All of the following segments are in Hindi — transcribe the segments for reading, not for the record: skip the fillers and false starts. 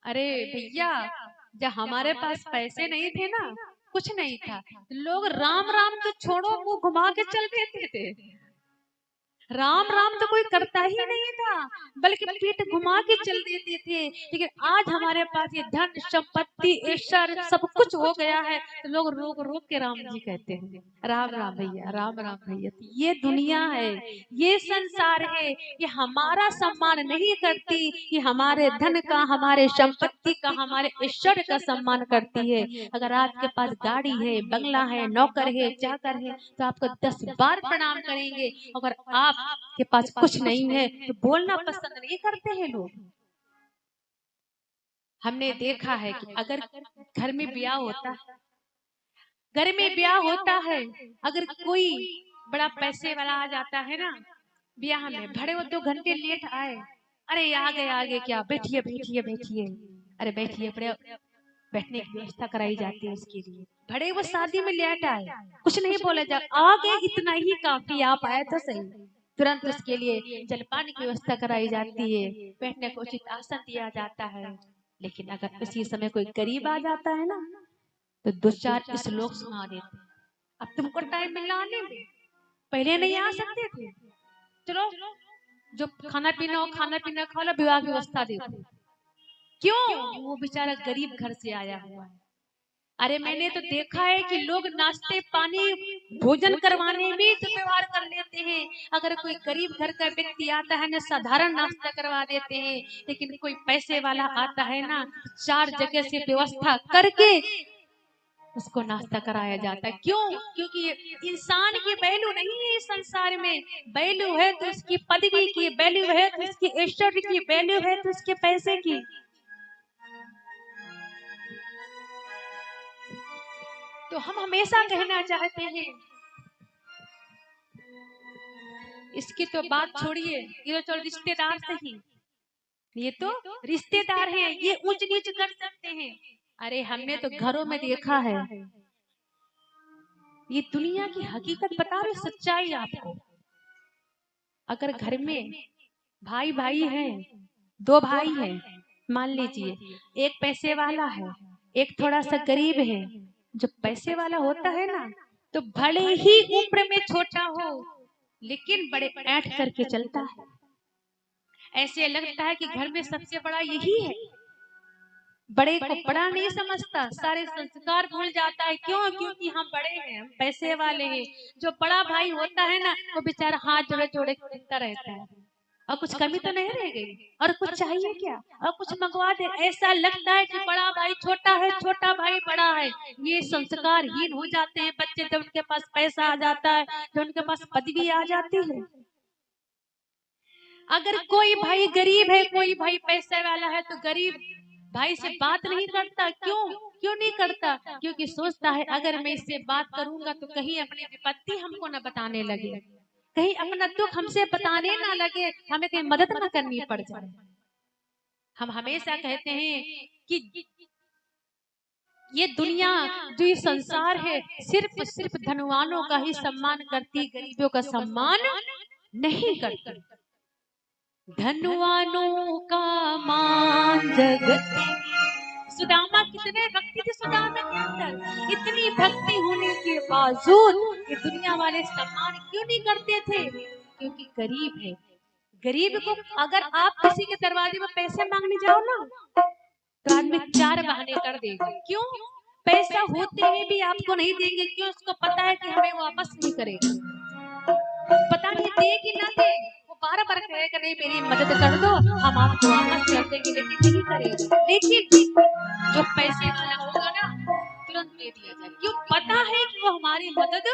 अरे भैया, जब हमारे पास पैसे नहीं थे ना, कुछ नहीं था, लोग राम राम तो छोड़ो, मुंह घुमा के चल देते थे। राम राम तो कोई करता ही नहीं था, बल्कि पीठ घुमा के चल देते थे। लेकिन आज हमारे पास ये धन संपत्ति ऐश्वर्य सब कुछ हो गया है, तो लोग रोक रोक के राम जी कहते हैं, राम राम भैया, राम राम भैया। तो ये दुनिया है, ये संसार है, ये हमारा सम्मान नहीं करती, ये हमारे धन का, हमारे संपत्ति का, हमारे ऐश्वर्य का सम्मान करती है। अगर आपके पास गाड़ी है, बंगला है, नौकर है, चाकर है, तो आपको 10 बार प्रणाम करेंगे। अगर आप के पास कुछ नहीं है तो बोलना पसंद नहीं करते हैं लोग। हमने देखा है कि अगर घर में ब्याह होता है, घर में ब्याह होता है, अगर कोई बड़ा पैसे वाला आ जाता है ना ब्याह में, भले वो 2 घंटे लेट आए, अरे आ गए क्या, बैठिए बैठिए बैठिए, अरे बैठिए, बड़े बैठने की व्यवस्था कराई जाती है उसके लिए। भले वो शादी में लेट आए, कुछ नहीं बोला जा, आगे इतना ही काफी, आप आए तो सही। तुरंत उसके लिए जलपान की व्यवस्था कराई जाती है, बैठने को उचित आसन दिया जाता है। लेकिन अगर उसी समय कोई गरीब आ जाता है ना, तो 2-4 श्लोक सुना देते, अब तुमको टाइम मिला आने में, पहले नहीं आ सकते थे, चलो जो खाना पीना हो खाना पीना खा लो, विवाह की व्यवस्था दे दो। क्यों? वो बेचारा गरीब घर से आया हुआ है। अरे मैंने तो देखा है कि लोग नाश्ते पानी भोजन करवाने में तो व्यवहार कर लेते हैं। अगर कोई गरीब घर का व्यक्ति आता है ना, साधारण नाश्ता करवा देते हैं। लेकिन कोई पैसे वाला आता है ना, 4 जगह से व्यवस्था करके उसको नाश्ता कराया जाता है। क्यों? क्योंकि इंसान की वैल्यू नहीं है इस संसार में, वैल्यू है तो उसकी पदवी की, वैल्यू है तो उसकी ऐश्वर्य की, वैल्यू है तो उसके पैसे की। तो हम हमेशा कहना चाहते हैं, इसकी तो बात छोड़िए, ये तो रिश्तेदार सही, ये तो रिश्तेदार हैं, ये ऊंच नीच कर सकते हैं। अरे हमने तो घरों में देखा है, ये दुनिया की हकीकत बता रहे, सच्चाई आपको। अगर घर में भाई भाई हैं, 2 भाई हैं, मान लीजिए एक पैसे वाला है, एक थोड़ा सा गरीब है। जो पैसे वाला होता है ना, तो भले ही उम्र में छोटा हो, लेकिन बड़े ऐंठ करके चलता है। ऐसे लगता है कि घर में सबसे बड़ा यही है, बड़े को बड़ा नहीं समझता, सारे संस्कार भूल जाता है। क्यों? क्योंकि हम बड़े हैं, हम पैसे वाले हैं। जो बड़ा भाई होता है ना, वो बेचारा हाथ जोड़े जोड़े घूमता रहता है, और कुछ कमी तो नहीं रह गई, और कुछ चाहिए क्या, और कुछ मंगवा दे। ऐसा लगता है कि बड़ा भाई छोटा है, छोटा भाई बड़ा है। ये संस्कारहीन हो जाते हैं बच्चे जब उनके पास पैसा आ जाता है, जब उनके पास पदवी आ जाती है। अगर कोई भाई गरीब है, कोई भाई पैसे वाला है, तो गरीब भाई से बात नहीं करता। क्यों? क्यों नहीं करता? क्योंकि सोचता है अगर मैं इससे बात करूंगा तो कहीं अपनी विपत्ति हमको न बताने लगे, कहीं अपना दुख हमसे बताने ना लगे, हमें कहीं मदद न करनी पड़ जाए। हम हमेशा कहते हैं कि ये दुनिया, जो ये संसार है, सिर्फ सिर्फ धनवानों का ही सम्मान करती, गरीबों का सम्मान नहीं करती। धनवानों का मान जगत। सुदामा कितने भक्ति थे, सुदामा के अंदर इतनी भक्ति होने के बावजूद ये दुनिया वाले सम्मान क्यों नहीं करते थे? क्योंकि गरीब है। गरीब को अगर आप किसी के दरवाजे में पैसे मांगने जाओ ना, तो आदमी 4 बहाने कर देगा। क्यों? पैसा होते हुए भी आपको नहीं देंगे। क्यों? उसको पता है कि हमें वापस नहीं करेगा, पता नहीं दे कि ना दे, वो बार-बार कहेगा नहीं मेरी मदद कर दो, हम आपको वापस कर देंगे, लेकिन नहीं करेगा। लेकिन जो पैसे वाला होगा ना, तुरंत दे दिया जाए। क्यों? पता है कि वो हमारी मदद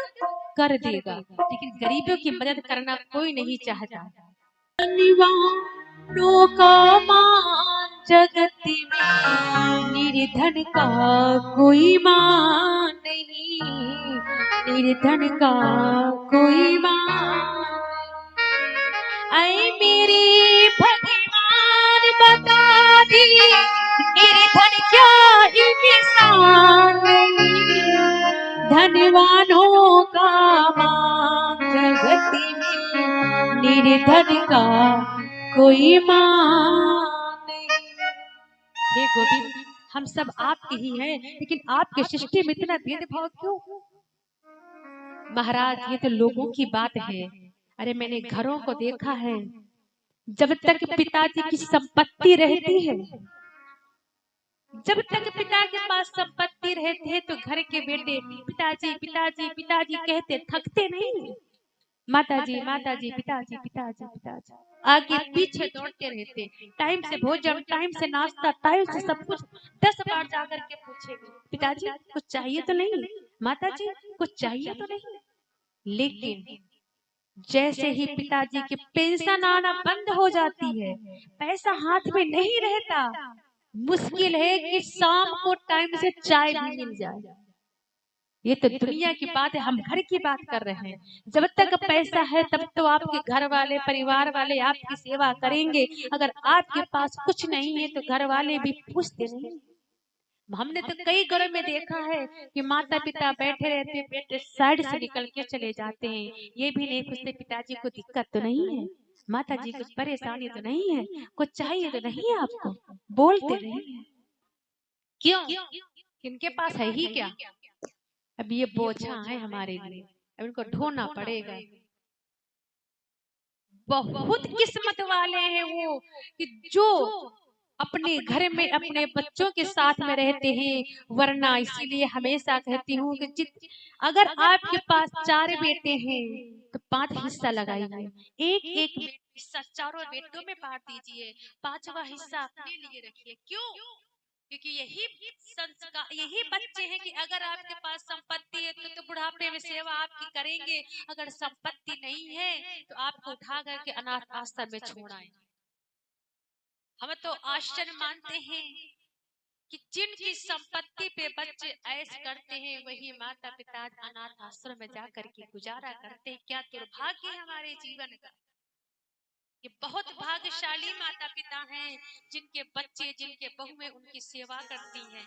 कर देगा। लेकिन गरीबों की मदद करना कोई नहीं चाहता। धनवानों का मान जगत में, निर्धन का कोई मान नहीं, निर्धन का कोई मान। ऐ मेरे भगवान बता दी, निर्धन क्या इंसान नहीं, धनवानों का मान जगत में, निर्धन का कोई मान नहीं। हे गोविंद, हम सब आपके ही हैं, लेकिन आपके सृष्टि में इतना भेदभाव क्यों? महाराज ये तो लोगों की बात है। अरे मैंने घरों को देखा है, जब तक पिताजी की संपत्ति रहती है, जब तक पिता के पास संपत्ति रहती है, तो घर के बेटे पिताजी पिताजी पिताजी कहते थकते नहीं। माताजी माताजी पिताजी पिताजी पिताजी आगे पीछे दौड़ते रहते। टाइम से भोजन, टाइम से नाश्ता, टाइम से सब कुछ। 10 बार जाकर के पूछेंगे, पिताजी कुछ चाहिए तो नहीं, माताजी कुछ चाहिए तो नहीं। लेकिन जैसे ही पिताजी की पेंशन आना बंद हो जाती है, पैसा हाथ में नहीं रहता, मुश्किल है कि शाम को टाइम से चाय भी मिल जाए। ये तो दुनिया की बात है, हम घर की बात कर रहे हैं। जब तक पैसा है तब तो आपके घर वाले, परिवार वाले आपकी सेवा करेंगे। अगर आपके पास कुछ नहीं है तो घर वाले भी पूछते नहीं। हमने तो कई घरों में देखा है कि माता पिता बैठे रहते, बेटे साइड से निकल के चले जाते हैं। ये भी नहीं पूछते पिताजी को दिक्कत तो नहीं है, माता जी कुछ परेशानी तो नहीं है, कुछ चाहिए तो नहीं है आपको, बोलते नहीं है। क्यों? इनके पास है ही क्या? अब ये बोझा है हमारे लिए, अब इनको ढोना पड़ेगा। बहुत किस्मत वाले हैं वो कि जो अपने घर में अपने बच्चों के साथ में रहते हैं। वरना इसीलिए हमेशा कहती हूँ कि अगर आपके पास 4 बेटे हैं तो 5 हिस्सा लगाइए, एक एक हिस्सा चारों बेटों में बांट दीजिए, 5वां हिस्सा अपने लिए रखिए। क्यों? क्योंकि यही संस्कार, यही बच्चे हैं कि अगर आपके पास संपत्ति है तो बुढ़ापे में सेवा आपकी करेंगे, अगर संपत्ति नहीं है तो आपको उठा करके अनाथ आश्रम में छोड़ आए। हम तो आश्चर्य मानते हैं कि जिनकी संपत्ति पे बच्चे ऐश करते हैं, वही माता पिता अनाथ आश्रम में जाकर के गुजारा करते हैं। क्या दुर्भाग्य हमारे जीवन का। ये बहुत भाग्यशाली माता पिता हैं जिनके बच्चे, जिनके बहुएं उनकी सेवा करती हैं।